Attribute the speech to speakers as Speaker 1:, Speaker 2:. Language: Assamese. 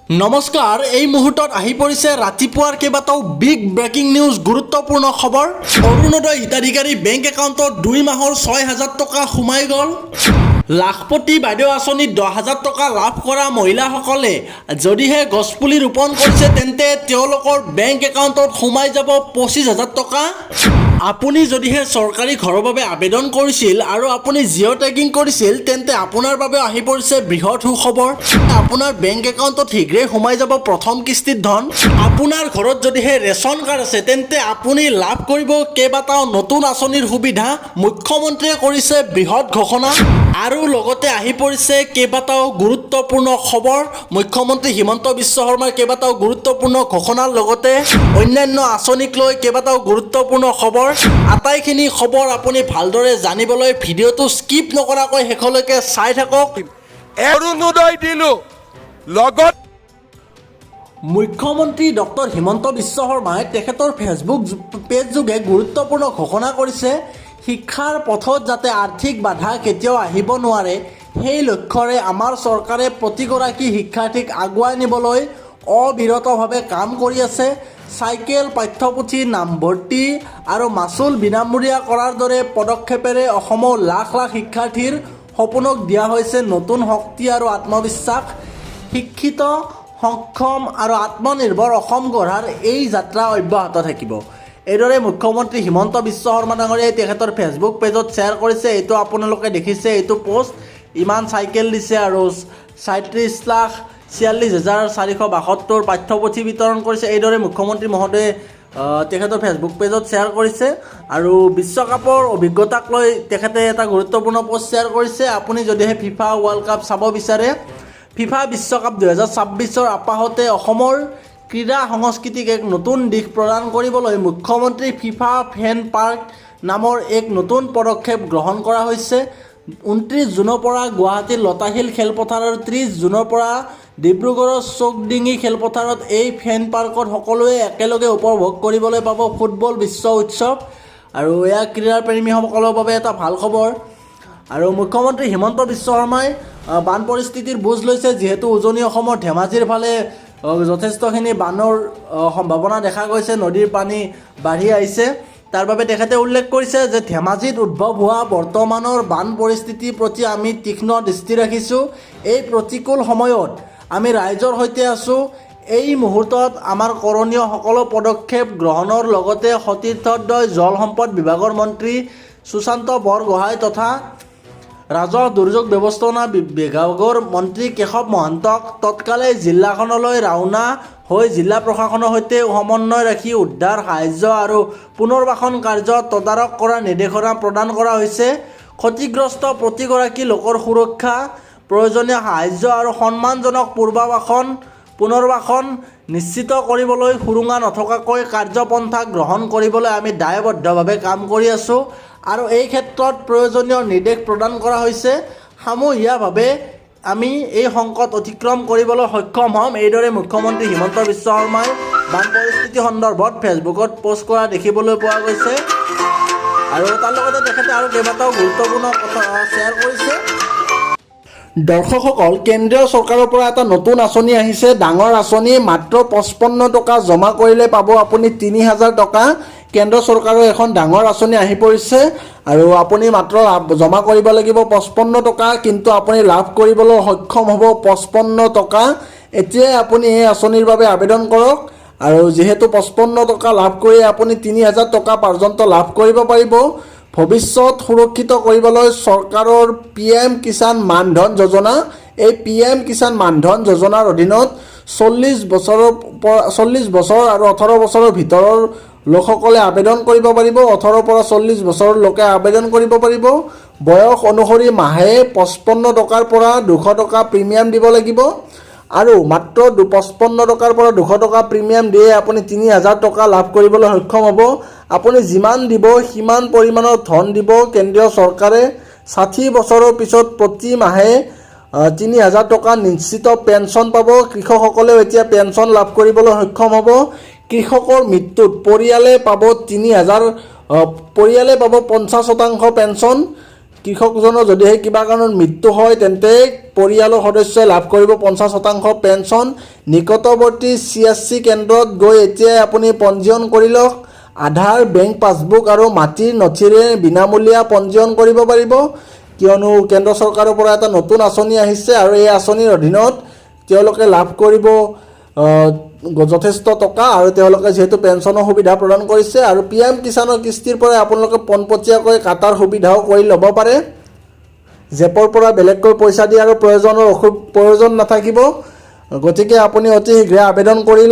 Speaker 1: নমস্কাৰ, এই মুহূৰ্তত আহি পৰিছে ৰাতিপুৱাৰ কেইবাটাও বিগ ব্ৰেকিং নিউজ গুৰুত্বপূৰ্ণ খবৰ। অৰুণোদয় হিতাধিকাৰী বেংক একাউণ্টত 2 মাহৰ 6,000 টকা সোমাই গ'ল। লাখপতি বাইদেউ আঁচনিত 10,000 টকা লাভ কৰা মহিলাসকলে যদিহে গছপুলি ৰোপণ কৰিছে তেন্তে তেওঁলোকৰ বেংক একাউণ্টত সোমাই যাব 25,000 টকা। আপুনি যদিহে চৰকাৰী ঘৰৰ বাবে আবেদন কৰিছিল আৰু আপুনি জিঅ' টেগিং কৰিছিল তেন্তে আপোনাৰ বাবে আহি পৰিছে বৃহৎ সুখবৰ। আপোনাৰ বেংক একাউণ্টত শীঘ্ৰেই সোমাই যাব প্ৰথম কিস্তিত ধন। আপোনাৰ ঘৰত যদিহে ৰেচন কাৰ্ড আছে তেন্তে আপুনি লাভ কৰিব কেইবাটাও নতুন আঁচনিৰ সুবিধা। মুখ্যমন্ত্ৰীয়ে কৰিছে বৃহৎ ঘোষণা আৰু লগতে আহি পৰিছে কেইবাটাও গুৰুত্বপূৰ্ণ খবৰ। মুখ্যমন্ত্ৰী হিমন্ত বিশ্ব শৰ্মাৰ কেইবাটাও গুৰুত্বপূৰ্ণ ঘোষণাৰ লগতে অন্যান্য আঁচনিক লৈ কেইবাটাও গুৰুত্বপূৰ্ণ খবৰ। আটাইখিনি খবৰ আপুনি ভালদৰে জানিবলৈ ভিডিঅ'টো স্কিপ নকৰাকৈ শেষলৈকে চাই থাকক।
Speaker 2: অৰুণোদয় দিলোঁ লগত
Speaker 1: মুখ্যমন্ত্ৰী ডক্টৰ হিমন্ত বিশ্ব শৰ্মাই তেখেতৰ ফেচবুক পেজ যোগে গুৰুত্বপূৰ্ণ ঘোষণা কৰিছে। শিক্ষাৰ পথত যাতে আৰ্থিক বাধা কেতিয়াও আহিব নোৱাৰে সেই লক্ষ্যৰে আমাৰ চৰকাৰে প্ৰতিগৰাকী শিক্ষাৰ্থীক আগুৱাই নিবলৈ অবিৰতভাৱে কাম কৰি আছে। চাইকেল, পাঠ্যপুথি, নামভৰ্তি আৰু মাচুল বিনামূলীয়া কৰাৰ দৰে পদক্ষেপেৰে অসমৰ লাখ লাখ শিক্ষাৰ্থীৰ সপোনক দিয়া হৈছে নতুন শক্তি আৰু আত্মবিশ্বাস। শিক্ষিত, সক্ষম আৰু আত্মনিৰ্ভৰ অসম গঢ়াৰ এই যাত্ৰা অব্যাহত থাকিব। এইদৰে মুখ্যমন্ত্ৰী হিমন্ত বিশ্ব শৰ্মা ডাঙৰীয়াই তেখেতৰ ফেচবুক পেজত শ্বেয়াৰ কৰিছে। এইটো আপোনালোকে দেখিছে, এইটো পোষ্ট। ইমান চাইকেল দিছে আৰু 37,46,472 পাঠ্যপুথি বিতৰণ কৰিছে। এইদৰে মুখ্যমন্ত্ৰী মহোদয়ে তেখেতৰ ফেচবুক পেজত শ্বেয়াৰ কৰিছে আৰু বিশ্বকাপৰ অভিজ্ঞতাক লৈ তেখেতে এটা গুৰুত্বপূৰ্ণ পোষ্ট শ্বেয়াৰ কৰিছে। আপুনি যদিহে ফিফা ৱৰ্ল্ড কাপ চাব বিচাৰে, ফিফা বিশ্বকাপ 2026ৰ আপাহতে অসমৰ ক্ৰীড়া সংস্কৃতিক এক নতুন দিশ প্ৰদান কৰিবলৈ মুখ্যমন্ত্ৰী ফিফা ফেন পাৰ্ক নামৰ এক নতুন পদক্ষেপ গ্ৰহণ কৰা হৈছে। 29 জুনৰ পৰা গুৱাহাটীৰ লতাশিল খেলপথাৰ আৰু 30 জুনৰ পৰা ডিব্ৰুগড়ৰ চৌকডিঙি খেলপথাৰত এই ফেন পাৰ্কত সকলোৱে একেলগে উপভোগ কৰিবলৈ পাব ফুটবল বিশ্ব উৎসৱ। আৰু এয়া ক্ৰীড়া প্ৰেমীসকলৰ বাবে এটা ভাল খবৰ। আৰু মুখ্যমন্ত্ৰী হিমন্ত বিশ্ব শৰ্মাই বান পৰিস্থিতিৰ বুজ লৈছে। যিহেতু উজনি অসমৰ ধেমাজিৰ ফালে যথেষ্টখিনি বানৰ সম্ভাৱনা দেখা গৈছে, নদীৰ পানী বাঢ়ি আহিছে। তাৰ বাবে তেখেতে উল্লেখ কৰিছে যে ধেমাজিত উদ্ভৱ হোৱা বৰ্তমানৰ বান পৰিস্থিতিৰ প্ৰতি আমি তীক্ষ্ণ দৃষ্টি ৰাখিছোঁ। এই প্ৰতিকূল সময়ত আমি ৰাইজৰ সৈতে আছোঁ। এই মুহূৰ্তত আমাৰ কৰণীয় সকলো পদক্ষেপ গ্ৰহণৰ লগতে সতীৰ্থদ্বয় জল সম্পদ বিভাগৰ মন্ত্ৰী সুশান্ত বৰগোহাঁই তথা ৰাজহ দুৰ্যোগ ব্যৱস্থাপনা বিভাগৰ মন্ত্ৰী কেশৱ মহন্তক তৎকালে জিলাখনলৈ ৰাওনা হৈ জিলা প্ৰশাসনৰ সৈতে সমন্বয় ৰাখি উদ্ধাৰ, সাহায্য আৰু পুনৰ্বাসন কাৰ্য তদাৰক কৰাৰ নিৰ্দেশনা প্ৰদান কৰা হৈছে। ক্ষতিগ্ৰস্ত প্ৰতিগৰাকী লোকৰ সুৰক্ষা, প্ৰয়োজনীয় সাহায্য আৰু সন্মানজনক পুনৰ্বাসন নিশ্চিত কৰিবলৈ সুৰুঙা নথকাকৈ কাৰ্যপন্থা গ্ৰহণ কৰিবলৈ আমি দায়বদ্ধভাৱে কাম কৰি আছোঁ আৰু এই ক্ষেত্ৰত প্ৰয়োজনীয় নিৰ্দেশ প্ৰদান কৰা হৈছে। সামূহিকভাৱে আমি এই সংকট অতিক্ৰম কৰিবলৈ সক্ষম হ'ম। এইদৰে মুখ্যমন্ত্ৰী হিমন্ত বিশ্ব শৰ্মাই বান পৰিস্থিতি সন্দৰ্ভত ফেচবুকত পোষ্ট কৰা দেখিবলৈ পোৱা গৈছে। আৰু তাৰ লগতে তেখেতে আৰু কেইবাটাও গুৰুত্বপূৰ্ণ কথা শ্বেয়াৰ কৰিছে। দৰ্শকসকল, কেন্দ্ৰীয় চৰকাৰৰ পৰা এটা নতুন আঁচনি আহিছে, ডাঙৰ আঁচনি। মাত্ৰ 55 টকা জমা কৰিলে পাব আপুনি 3,000 টকা। কেন্দ্ৰ চৰকাৰৰ এখন ডাঙৰ আঁচনি আহি পৰিছে আৰু আপুনি মাত্ৰ জমা কৰিব লাগিব 55 টকা, কিন্তু আপুনি লাভ কৰিবলৈ সক্ষম হ'ব 55 টকা। এতিয়াই আপুনি এই আঁচনিৰ বাবে আবেদন কৰক আৰু যিহেতু 55 টকা লাভ কৰি আপুনি 3,000 টকা পৰ্যন্ত লাভ কৰিব পাৰিব। ভৱিষ্যত সুৰক্ষিত কৰিবলৈ চৰকাৰৰ PM কিষাণ মানধন যোজনা, এই PM কিষাণ মানধন যোজনাৰ অধীনত 40 বছৰ আৰু 18 বছৰৰ ভিতৰৰ লোকসকলে আবেদন কৰিব পাৰিব। 18 পৰা 40 বছৰৰ লোকে আবেদন কৰিব পাৰিব। বয়স অনুসৰি মাহে 55 টকাৰ পৰা 200 টকা প্ৰিমিয়াম দিব লাগিব আৰু মাত্ৰ 55 টকাৰ পৰা 200 টকা প্ৰিমিয়াম দিয়ে আপুনি 3,000 টকা লাভ কৰিবলৈ সক্ষম হ'ব। আপুনি যিমান দিব সিমান পৰিমাণৰ ধন দিব কেন্দ্ৰীয় চৰকাৰে। 60 বছৰৰ পিছত প্ৰতি মাহে 3,000 টকা নিশ্চিত পেঞ্চন পাব। কৃষকসকলেও এতিয়া পেঞ্চন লাভ কৰিবলৈ সক্ষম হ'ব। কৃষকৰ মৃত্যুত পৰিয়ালে পাব 50% পেঞ্চন। কৃষকজনৰ যদিহে কিবা কাৰণত মৃত্যু হয় তেন্তে পৰিয়ালৰ সদস্যই লাভ কৰিব 50% পেঞ্চন। নিকটৱৰ্তী CSC কেন্দ্ৰত গৈ এতিয়াই আপুনি পঞ্জীয়ন কৰি লওক। আধাৰ, বেংক পাছবুক আৰু মাটিৰ নথিৰে বিনামূলীয়া পঞ্জীয়ন কৰিব পাৰিব, কিয়নো কেন্দ্ৰ চৰকাৰৰ পৰা এটা নতুন আঁচনি আহিছে আৰু এই আঁচনিৰ অধীনত তেওঁলোকে লাভ কৰিব যথেষ্ট টকা, আৰু তেওঁলোকে যিহেতু পেঞ্চনৰ সুবিধা প্ৰদান কৰিছে আৰু PM কিষাণৰ কিস্তিৰ পৰা আপোনালোকে পোনপটীয়াকৈ কাটাৰ সুবিধাও কৰি ল'ব পাৰে। জেপৰ পৰা বেলেগকৈ পইচা দিয়াৰ প্ৰয়োজন নাথাকিব। গতিকে আপুনি অতি শীঘ্ৰে আবেদন কৰি লওক।